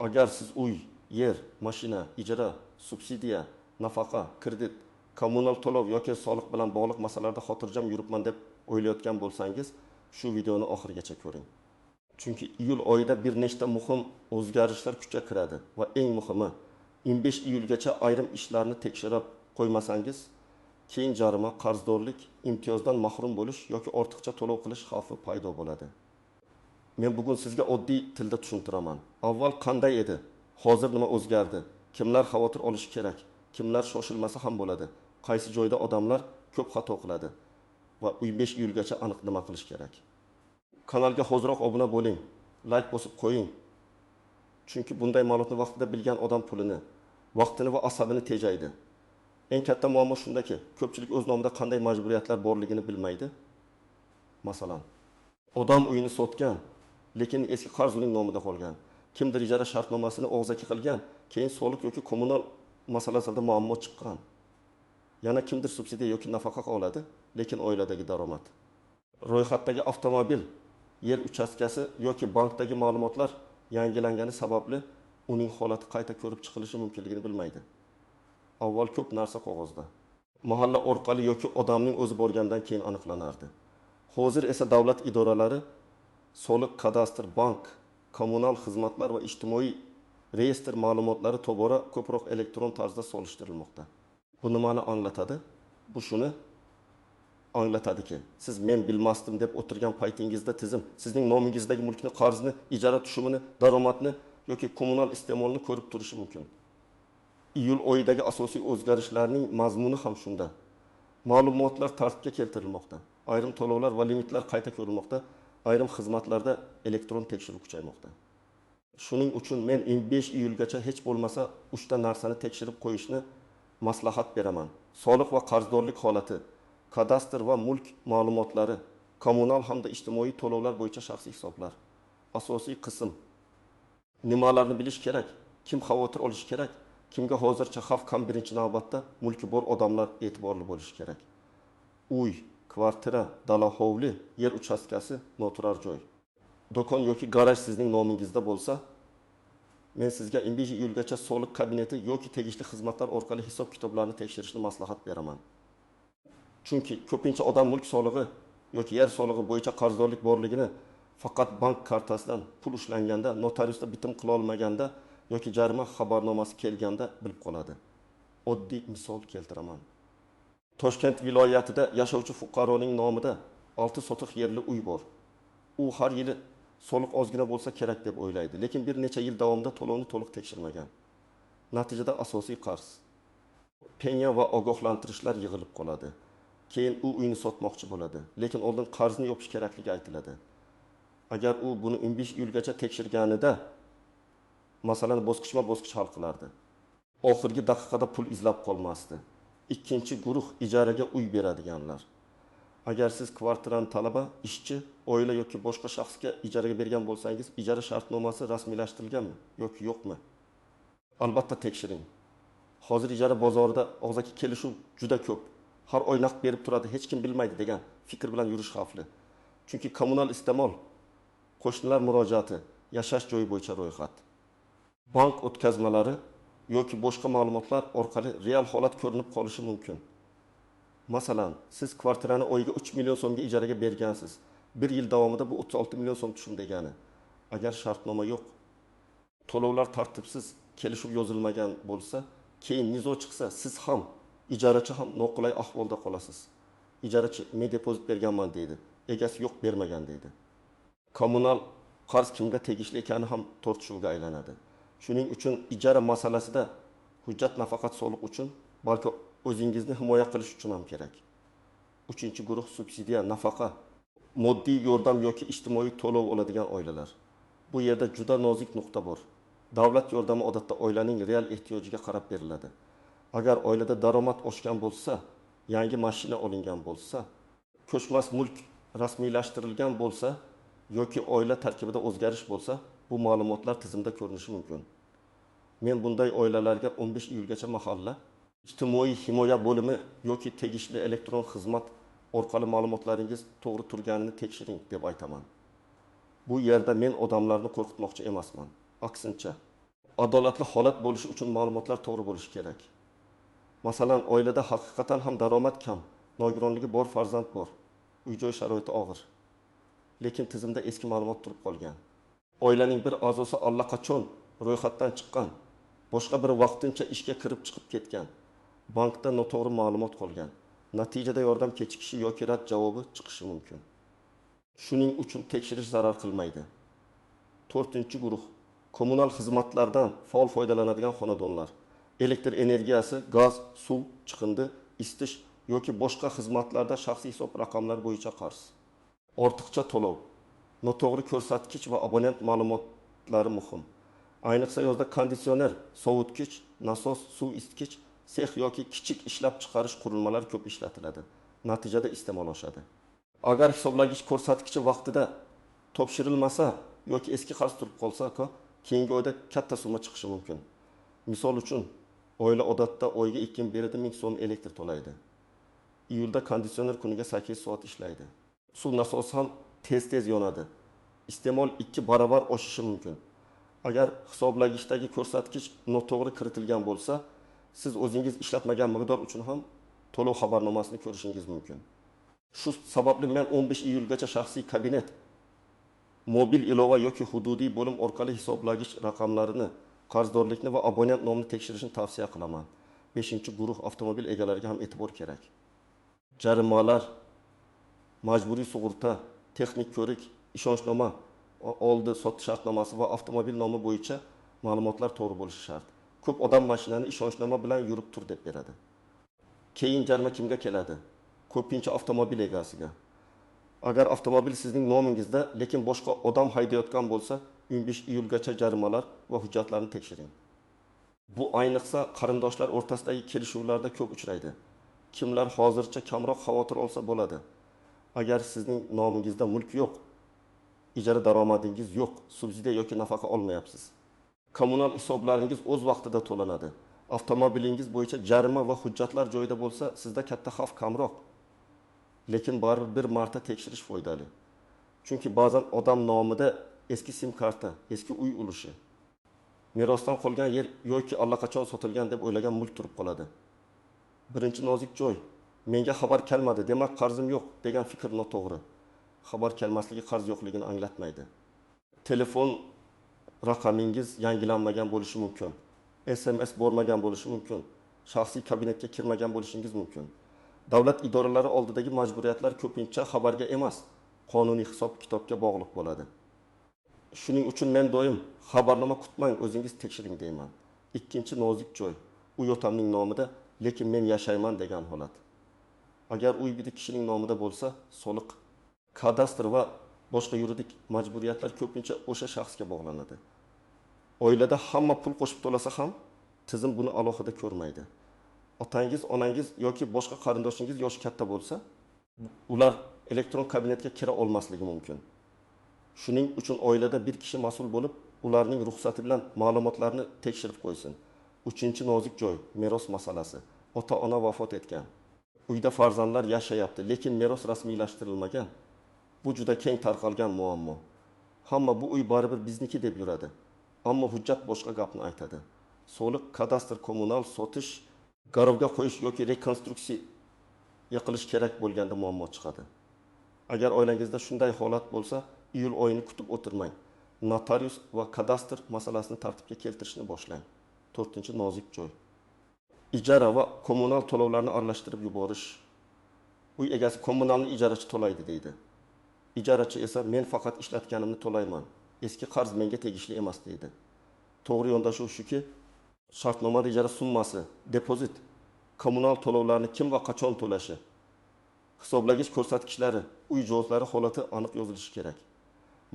Agar siz uy, yer, mashina, ijara, subsidiya, nafaqa, kredit, kommunal to'lov yoki soliq bilan bog'liq masalalarda xotirjam yuribman deb o'ylayotgan bo'lsangiz, shu videoni oxirigacha ko'ring. Chunki iyul oyida bir nechta muhim o'zgarishlar kuchga kiradi va eng muhimi 25 iyulgacha ayrim ishlarni tekshirib qo'ymasangiz, keyin jarima, qarzdorlik, imtiyozdan mahrum bo'lish yoki ortiqcha to'lov qilish xavfi paydo bo'ladi. Men bugun sizga oddiy tilda tushuntiraman. Avval qanday edi? Hozir nima o'zgardi? Kimlar xavotir olishi kerak? Kimlar shoshilmasa ham bo'ladi? Qaysi joyda odamlar ko'p xato qiladi? Va 25 iyulgacha aniq nima qilish kerak? Kanalga hoziroq obuna bo'ling, like bosib qo'ying. Chunki bunday ma'lumotni vaqtida bilgan odam pulini, vaqtini va asabini tejaydi. Eng katta muammo shundaki, ko'pchilik o'z nomida qanday majburiyatlar borligini bilmaydi. Masalan, odam uyini sotgan, lekin eski qarz uning nomida qolgan. Kimdir ijara shartnomasini og'zaki qilgan, keyin soliq yoki kommunal masalasida muammo chiqqan. Yana kimdir subsidiya yoki nafaqa oladi, lekin oiladagi daromad. Ro'yxatdagi avtomobil, yer uchastkasi yoki bankdagi ma'lumotlar yangilangani sababli uning holati qayta ko'rib chiqilishi mumkinligini bilmaydi. Avval ko'p narsa qog'ozda. Mahalla orqali yoki odamning o'zi borgandan keyin aniqlanardi. Hozir esa davlat idoralari soliq, kadastr, bank, kommunal xizmatlar va ijtimoiy reyestr ma'lumotlari tobora ko'proq elektron tarzda solishtirilmoqda. Bu nimani anglatadi? Bu shuni anglatadiki, siz men bilmasdim deb o'tirgan paytingizda tizim sizning nomingizdagi mulkni, qarzni, ijara tushumini, daromadni yoki kommunal iste'molni ko'rib turishi mumkin. Iyul oyidagi asosiy o'zgarishlarning mazmuni ham shunda. Ma'lumotlar tartibga keltirilmoqda. Ayrim to'lovlar va limitlar qayta ko'rilmoqda. Ayrim xizmatlarda elektron tekshiruv kuchaymoqda. Shuning uchun men 25 iyulgacha hech bo'lmasa 3 ta narsani tekshirib qo'yishni maslahat beraman. Soliq va qarzdorlik holati, kadastr va mulk ma'lumotlari, kommunal hamda ijtimoiy to'lovlar bo'yicha shaxsiy hisoblar. Asosiy qism. Nimalarni bilish kerak? Kim xavotir olishi kerak? Kimga hozircha xavf kam birinchi navbatda mulki bor odamlar e'tiborli bo'lishi kerak. Uy, kvartira, dala hovli, yer uchastkasi, noturar joy. Do'kon yoki garaj sizning nomingizda bo'lsa, men sizga 25 iyulgacha soliq kabineti yoki tegishli xizmatlar orqali hisob kitoblarni tekshirishni maslahat beraman. Chunki ko'pincha odam mulk solig'i yoki yer solig'i bo'yicha qarzdorlik borligini faqat bank kartasidan pul ushlanganda, notariusda bitim qila olmaganda yoki jarima xabarnomasi kelganda bilib qoladi. Oddiy misol keltiraman. Toshkent viloyatida yashovchi fuqaroning nomida 6 sotiq yerli uy bor. U har yili soliq ozgina bo'lsa kerak deb o'ylaydi, lekin bir necha yil davomida to'lovni to'liq tekshirmagan. Natijada asosiy qarz, penya va ogohlantirishlar yig'ilib qoladi. Keyin u uyni sotmoqchi bo'ladi, lekin oldin qarzni yopish kerakligi aytiladi. Agar u buni 15 iyulgacha tekshirganida, masalan, bosqichma-bosqich hal qilardi. Oxirgi daqiqada pul izlab qolmasdi. Ikkinchi guruh ijaraga uy beradiganlar. Agar siz kvartirani talaba, ishchi, oila yoki boshqa shaxsga ijaraga bergan bo'lsangiz, ijara shartnomasi rasmiylashtirilganmi yoki yo'qmi? Albatta tekshiring. Hozir ijara bozorida og'zaki kelishuv juda ko'p. Har oy naqd berib turadi, hech kim bilmaydi degan fikr bilan yurish xavfli. Chunki kommunal iste'mol, qo'shnilar murojaati, yashash joyi bo'yicha ro'yxat, bank o'tkazmalari yoki boshqa ma'lumotlar orqali real holat ko'rinib qolishi mumkin. Masalan, siz kvartirani oyiga 3 million so'mga ijaraga bergansiz. 1 yil davomida bu 36 million so'm tushum degani. Agar shartnoma yo'q, to'lovlar tartibsiz, kelishuv yozilmagan bo'lsa, keyin nizo chiqsa, siz ham, ijarachi ham noqulay ahvolda qolasiz. Ijarachi men depozit berganman deydi, egasi yo'q bermagan deydi. Kommunal qarz kimga tegishli ekani ham tortishuvga aylanadi. Shuning uchun ijara masalasida hujjat nafaqat soliq uchun, balki o'zingizni himoya qilish uchun ham kerak. 3-guruh subsidiya, nafaqa, moddiy yordam yoki ijtimoiy to'lov oladigan oilalar. Bu yerda juda nozik nuqta bor. Davlat yordami odatda oilaning real ehtiyojiga qarab beriladi. Agar oilada daromad oshgan bo'lsa, yangi mashina olingan bo'lsa, ko'chmas mulk rasmiylashtirilgan bo'lsa yoki oila tarkibida o'zgarish bo'lsa, bu ma'lumotlar tizimda ko'rinishi mumkin. Men bunday oilalarga 15 iyulgacha mahalla, ijtimoiy himoya bo'limi yoki tegishli elektron xizmat orqali ma'lumotlaringiz to'g'ri turganini tekshiring deb aytaman. Bu yerda men odamlarni qo'rqitmoqchi emasman. Aksincha, adolatli holat bo'lishi uchun ma'lumotlar to'g'ri bo'lishi kerak. Masalan, oilada haqiqatan ham daromad kam, nogironligi bor farzand bor, uy-joy sharoiti og'ir. Lekin tizimda eski ma'lumot turib qolgan. Oilaning bir a'zosi allaqachon ro'yxatdan chiqqan, boshqa bir vaqtincha ishga kirib chiqib ketgan. Bankda noto'g'ri ma'lumot qolgan. Natijada yordam kechikishi yoki rad javobi chiqishi mumkin. Shuning uchun tekshirish zarar qilmaydi. 4-guruh kommunal xizmatlardan faol foydalanadigan xonadonlar. Elektr energiyasi, gaz, suv, chiqindi, isitish yoki boshqa xizmatlarda shaxsiy hisob raqamlari bo'yicha qarz. Ortiqcha to'lov, noto'g'ri ko'rsatkich va abonent ma'lumotlari muhim. Ayniqsa yozda konditsioner, sovutgich, nasos, suv isitgich, sex yoki kichik ishlab chiqarish qurilmalari ko'p ishlatiladi. Natijada iste'mol oshadi. Agar hisoblagich ko'rsatkichi vaqtida topshirilmasa yoki eski qarz turib qolsa, keyingi oyda katta summa chiqishi mumkin. Misol uchun, oila odatda oyga 2-1000 so'm elektr to'laydi. Iyulda konditsioner kuniga 8 soat ishlaydi. Suv nasosi ham tez yonadi. Iste'mol 2 barobar oshishi mumkin. Agar hisoblagichdagi ko'rsatkich noto'g'ri kiritilgan bo'lsa, siz o'zingiz ishlatmagan miqdor uchun ham to'lov xabarnomasini ko'rishingiz mumkin. Shu sababli men 15 iyulgacha shaxsiy kabinet, mobil ilova yoki hududiy bo'lim orqali hisoblagich raqamlarini, qarzdorlikni va abonent nomini tekshirishni tavsiya qilaman. 5-guruh avtomobil egalariga ham e'tibor kerak. Jarimalar, majburiy sug'urta, texnik ko'rik, ishonchnoma, oldi sotish shartnomasi va avtomobil nomi bo'yicha ma'lumotlar to'g'ri bo'lishi shart. Ko'p odam mashinani ishonchnoma bilan yurib tur deb beradi. Keyin jarima kimga keladi? Ko'pincha avtomobil egasiga. Agar avtomobil sizning nomingizda, lekin boshqa odam haydayotgan bo'lsa, 15 iyulgacha jarimalar va hujjatlarni tekshiring. Bu ayniqsa qarindoshlar o'rtasidagi kelishuvlarda ko'p uchraydi. Kimlar hozircha kamroq xavotir olsa bo'ladi. Agar sizning nomingizda mulk yo'q, ijara daromadingiz yo'q, subsidiya yoki nafaqa olmayapsiz, kommunal hisoblaringiz o'z vaqtida to'lanadi, avtomobilingiz bo'yicha jarima va hujjatlar joyida bo'lsa, sizda katta xavf kamroq. Lekin baribir bir marta tekshirish foydali. Chunki ba'zan odam nomida eski sim karta, eski uy ulushi, merosdan qolgan yer yoki allaqachon sotilgan deb o'ylagan mulk turib qoladi. Birinchi nozik joy, menga xabar kelmadi, demak qarzim yo'q degan fikr noto'g'ri. Xabar kelmasligi qarz yo'qligini anglatmaydi. Telefon raqamingiz yangilanmagan bo'lishi mumkin. SMS bormagan bo'lishi mumkin. Shaxsiy kabinetga kirmagan bo'lishingiz mumkin. Davlat idoralari oldidagi majburiyatlar ko'pincha xabarga emas, qonuniy hisob-kitobga bog'liq bo'ladi. Shuning uchun men doim xabarnoma kutmang, o'zingiz tekshiring deyman. 2-nozik joy, uy otamning nomida, lekin men yashayman degan holat. Agar uy bir kishining nomida bo'lsa, soliq, kadastr va boshqa yuridik majburiyatlar ko'pincha o'sha shaxsga bog'lanadi. Oilada hamma pul qo'shib to'lasa ham, tizim buni alohida ko'rmaydi. Otangiz, onangiz yoki boshqa qarindoshingiz yoshi katta bo'lsa, ular elektron kabinetga kira olmasligi mumkin. Shuning uchun oilada bir kishi mas'ul bo'lib, ularning ruxsati bilan ma'lumotlarni tekshirib qo'ysin. 3-nozik joy, meros masalasi. Ota-ona vafot etgan. Uyda farzandlar yashayapti, lekin meros rasmiylashtirilmagan. Bu juda keng tarqalgan muammo. Hamma bu uy baribir bizniki deb yuradi. Ammo hujjat boshqa gapni aytadi. Soliq, kadastr, kommunal sotish, garovga qo'yish yoki rekonstruksiya qilish kerak bo'lganda muammo chiqadi. Agar oilangizda shunday holat bo'lsa, iyul oyini kutib o'tirmang. Notarius va kadastr masalasini tartibga keltirishni boshlang. 4-nozik joy. Ijara va kommunal to'lovlarni aralashtirib yuborish. Uy egasi kommunalni ijarachi to'laydi deydi. Ijarachi esa men faqat ishlatganimni to'layman. Eski qarz menga tegishli emas deydi. To'g'ri yondashuv shuki, shartnoma ijara summasi, depozit, kommunal to'lovlarni kim va qachon to'lashi, hisoblagich ko'rsatkichlari, uy jihozlari holati aniq yozilishi kerak.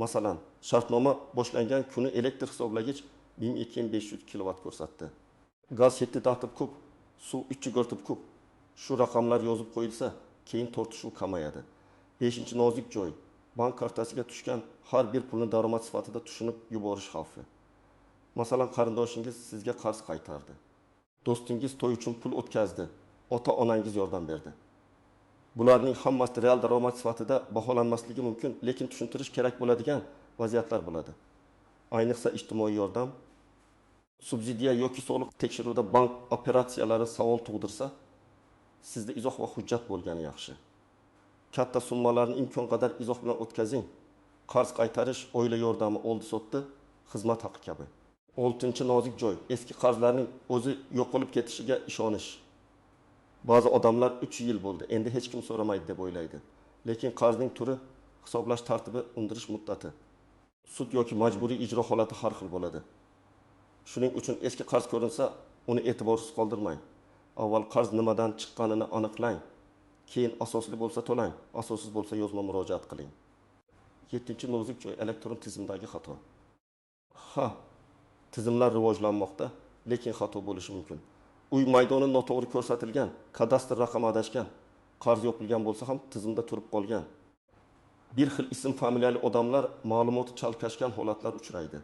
Masalan, shartnoma boshlangan kuni elektr hisoblagich 1200 kilovat ko'rsatdi. Gaz 7 tatib kub, suv 3 kub. Shu raqamlar yozib qo'yilsa, keyin tortishuv kamayadi. 5-nozik joy, bank kartasiga tushgan har bir pulni daromad sifatida tushunib yuborish xavfi. Masalan, qarindoshingiz sizga qarz qaytardi. Do'stingiz to'y uchun pul o'tkazdi. Ota-onangiz yordam berdi. Bularning hammasi real daromad sifatida baholanmasligi mumkin, lekin tushuntirish kerak bo'ladigan vaziyatlar bo'ladi. Ayniqsa ijtimoiy yordam subsidiya yoki soliq tekshiruvda bank operatsiyalari savol tug'dirsa, sizda izoh va hujjat bo'lgani yaxshi. Katta summalarni imkon qadar izoh bilan o'tkazing. Qarz qaytarish, oila yordami, oldi sotdi, xizmat haqi kabi. 6-nozik joy, eski qarzlarning o'zi yo'q bo'lib ketishiga ishonish. Ba'zi odamlar 3 yil bo'ldi, endi hech kim so'ramaydi deb o'ylaydi. Lekin qarzning turi, hisoblash tartibi, undirish muddati, sud yoki majburiy ijro holati har xil bo'ladi. Shuning uchun eski qarz ko'rinsa, uni e'tiborsiz qoldirmang. Avval qarz nimadan chiqqanini aniqlang. Keyin asosli bo'lsa to'lang, asossiz bo'lsa yozma murojaat qiling. 7-nozik joy, elektron tizimdagi xato. Tizimlar rivojlanmoqda, lekin xato bo'lishi mumkin. Uy maydoni noto'g'ri ko'rsatilgan, kadastr raqami adashgan, qarz yopilgan bo'lsa ham tizimda turib qolgan. Bir xil ism familiyali odamlar ma'lumoti chalkashgan holatlar uchraydi.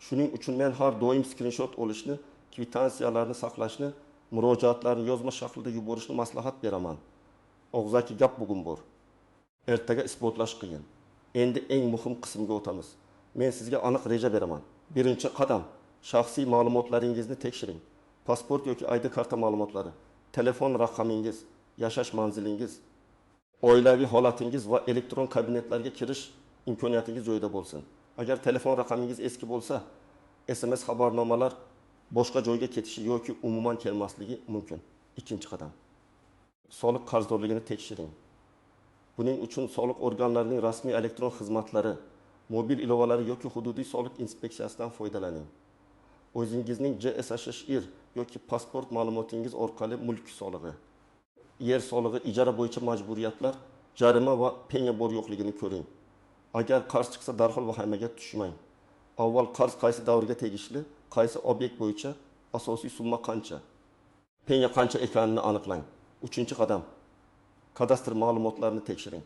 Shuning uchun men har doim skrinshot olishni, kvitansiyalarni saqlashni, murojaatlarni yozma shaklida yuborishni maslahat beraman. Og'zaki gap bugun bor. Ertaga isbotlash qiyin. Endi eng muhim qismga o'tamiz. Men sizga aniq reja beraman. Birinchi qadam, shaxsiy ma'lumotlaringizni tekshiring. Pasport yoki ID karta ma'lumotlari, telefon raqamingiz, yashash manzilingiz, oilaviy holatingiz va elektron kabinetlarga kirish imkoniyatingiz joyida bo'lsin. Agar telefon raqamingiz eski bo'lsa, SMS xabarnomalar boshqa joyga ketishi yoki umuman kelmasligi mumkin. Ikkinchi qadam, soliq qarzdorligini tekshiring. Buning uchun soliq organlarining rasmiy elektron xizmatlari, mobil ilovalari yoki hududiy soliq inspeksiyasidan foydalaning. O'zingizning JSHR yoki pasport ma'lumotingiz orqali mulk solig'i, yer solig'i, ijara bo'yicha majburiyatlar, jarima va penya bor yo'qligini ko'ring. Agar qarz chiqsa, darhol vahimaga tushmang. Avval qarz qaysi davrga tegishli, qaysi obyekt bo'yicha, asosiy summa qancha, penya qancha ekanini aniqlang. 3-qadam, kadastr ma'lumotlarini tekshiring.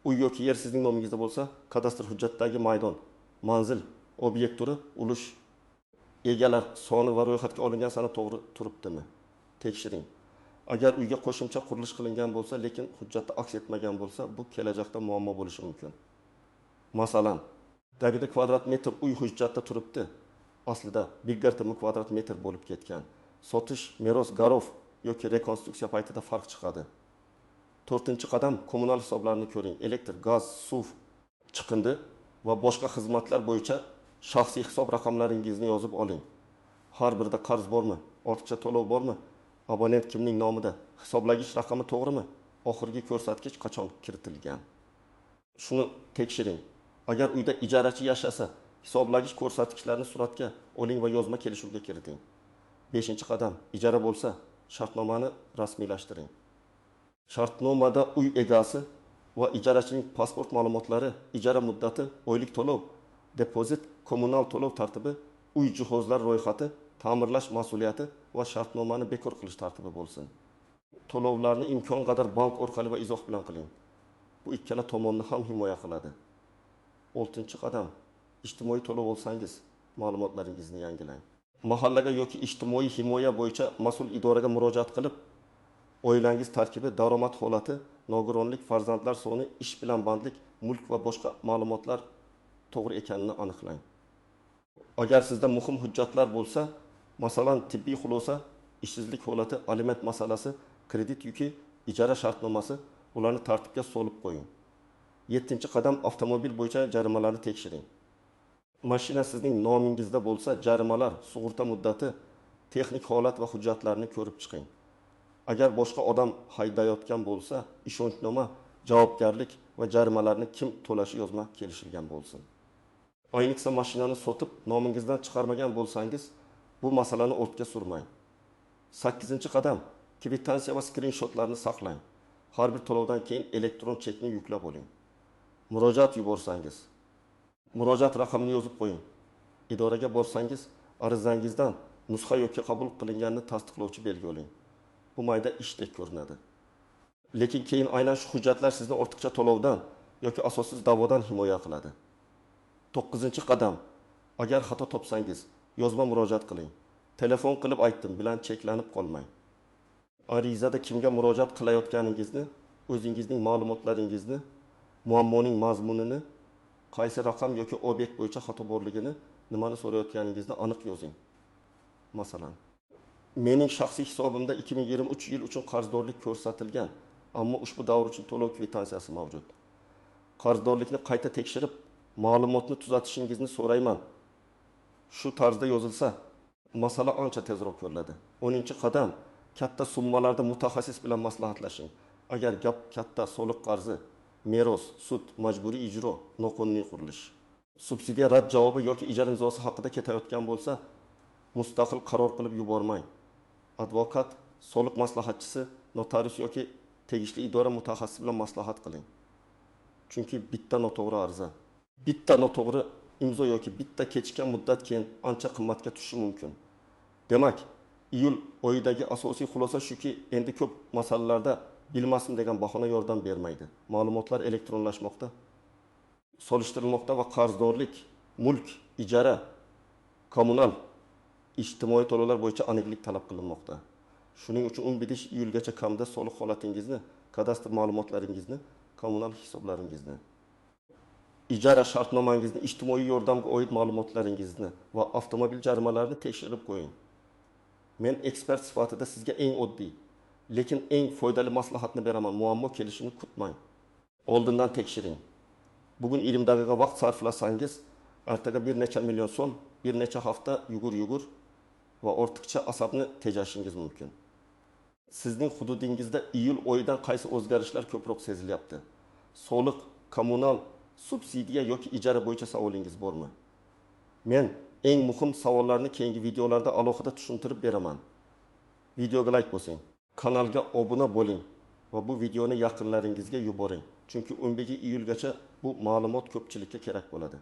Uy yoki yer sizning nomingizda bo'lsa, kadastr hujjatdagi maydon, manzil, obyekt turi, ulush, egalar soni va ro'yxatga olingan sana to'g'ri turibdimi? Tekshiring. Agar uyga qo'shimcha qurilish qilingan bo'lsa, lekin hujjatda aks etmagan bo'lsa, bu kelajakda muammo bo'lishi mumkin. Masalan, dagida kvadrat metr uy hujjatda turibdi. Aslida 1 kvadrat metr bo'lib ketgan. Sotish, meros, garov yoki rekonstruksiya paytida farq chiqadi. 4-qadam, kommunal hisoblarni ko'ring. Elektr, gaz, suv, chiqindi va boshqa xizmatlar bo'yicha shaxsiy hisob raqamlaringizni yozib oling. Har birida qarz bormi? Ortiqcha to'lov bormi? Abonent kimning nomida? Hisoblagich raqami to'g'rimi? Oxirgi ko'rsatkich qachon kiritilgan? Shuni tekshiring. Agar uyda ijarachi yashasa, hisoblagich ko'rsatkichlarini suratga oling va yozma kelishuvga kiriting. 5-qadam, ijara bo'lsa, shartnomani rasmiylashtiring. Shartnomada uy egasi va ijarachining pasport ma'lumotlari, ijara muddati, oylik to'lov, depozit, kommunal to'lov tartibi, uy jihozlar ro'yxati, ta'mirlash mas'uliyati va shartnomani bekor qilish tartibi bo'lsin. To'lovlarni imkon qadar bank orqali va izoh bilan qiling. Bu ikkala tomonni ham himoya qiladi. 6-qadam, ijtimoiy to'lov olsangiz, ma'lumotlaringizni yangilang. Mahallaga yoki ijtimoiy himoya bo'yicha mas'ul idoraga murojaat qilib, oilangiz tarkibi, daromad holati, nogironlik, farzandlar soni, ish bilan bandlik, mulk va boshqa ma'lumotlar to'g'ri ekanini aniqlang. Agar sizda muhim hujjatlar bo'lsa, masalan, tibbiy xulosa, ishsizlik holati, aliment masalasi, kredit yuki, ijara shartnomasi, ularni tartibga solib qo'ying. 7-qadam, avtomobil bo'yicha jarimalarni tekshiring. Mashina sizning nomingizda bo'lsa, jarimalar, sug'urta muddati, texnik holat va hujjatlarni ko'rib chiqing. Agar boshqa odam haydayotgan bo'lsa, ishonchnoma, javobgarlik va jarimalarni kim to'lashi yozma kelishilgan bo'lsin. Ayniqsa mashinani sotib, nomingizdan chiqarmagan bo'lsangiz, bu masalani ortga surmang. 8-qadam, kvitansiya va skrinshotlarni saqlang. Har bir to'lovdan keyin elektron chekni yuklab oling. Murojaat yuborsangiz, murojaat raqamini yozib qo'ying. Idoraga borsangiz, arizangizdan nusxa yoki qabul qilinganini tasdiqlovchi belgi oling. Bu mayda ishdek ko'rinadi. Lekin keyin aynan shu hujjatlar sizni ortiqcha to'lovdan yoki asossiz da'vodan himoya qiladi. 9-qadam, agar xato topsangiz, yozma murojaat qiling. Telefon qilib aytdim bilan cheklanib qolmang. Arizada kimga murojaat qilayotganingizni, o'zingizning ma'lumotlaringizni, muammoning mazmunini, qaysi raqam yoki obyekt bo'yicha xato borligini, nimani so'rayotganingizni aniq yozing. masalan. Mening shaxsiy hisobimda 2023 yil uchun qarzdorlik ko'rsatilgan, ammo ushbu davr uchun to'lov kvitantsiyasi mavjud. Qarzdorlikni qayta tekshirib, ma'lumotni tuzatishingizni so'rayman. Shu tarzda yozilsa, masala ancha tezroq ko'riladi. 10-qadam, katta summalarda mutaxassis bilan maslahatlashing. Agar gap katta soliq qarzi, meros, sud, majburiy ijro, noqonuniy qurilish, subsidiya rad javobi yoki ijara imzosi haqida ketayotgan bo'lsa, mustaqil qaror qilib yubormang. Advokat, soliq maslahatchisi, notarius yoki tegishli idora mutaxassisi bilan maslahat qiling. Chunki bitta noto'g'ri ariza, bitta noto'g'ri imzo yoki bitta kechikkan muddat keyin ancha qimmatga tushishi mumkin. Demak, iyul oyidagi asosiy xulosa shuki, endi ko'p masalalarda bilmasim degan bahona yordam bermaydi. Ma'lumotlar elektronlashmoqda, solishtirilmoqda va qarzdorlik, mulk, ijara, kommunal, ijtimoiy to'lovlar bo'yicha aniqlik talab qilinmoqda. Shuning uchun 11-iyulgacha kamida soliq holatingizni, kadastr ma'lumotlaringizni, kommunal hisoblaringizni, ijara shartnomangizni, ijtimoiy yordamga oid ma'lumotlaringizni va avtomobil jarimalarini tekshirib qo'ying. Men ekspert sifatida sizga eng oddiy, lekin eng foydali maslahatni beraman. Muammo kelishini kutmang. Oldindan tekshiring. Bugun 20 daqiqa vaqt sarflasangiz, ertaga bir necha million so'm, bir necha hafta yugur va ortiqcha asabni tejashingiz mumkin. Sizning hududingizda iyul oyidan qaysi o'zgarishlar ko'proq sezilyapti? Soliq, kommunal, subsidiya yoki ijara bo'yicha savolingiz bormi? Men eng muhim savollarni keyingi videolarda alohida tushuntirib beraman. Videoga like bosing, kanalga obuna bo'ling va bu videoni yaqinlaringizga yuboring. Chunki 11-iyulgacha bu ma'lumot ko'pchilikka kerak bo'ladi.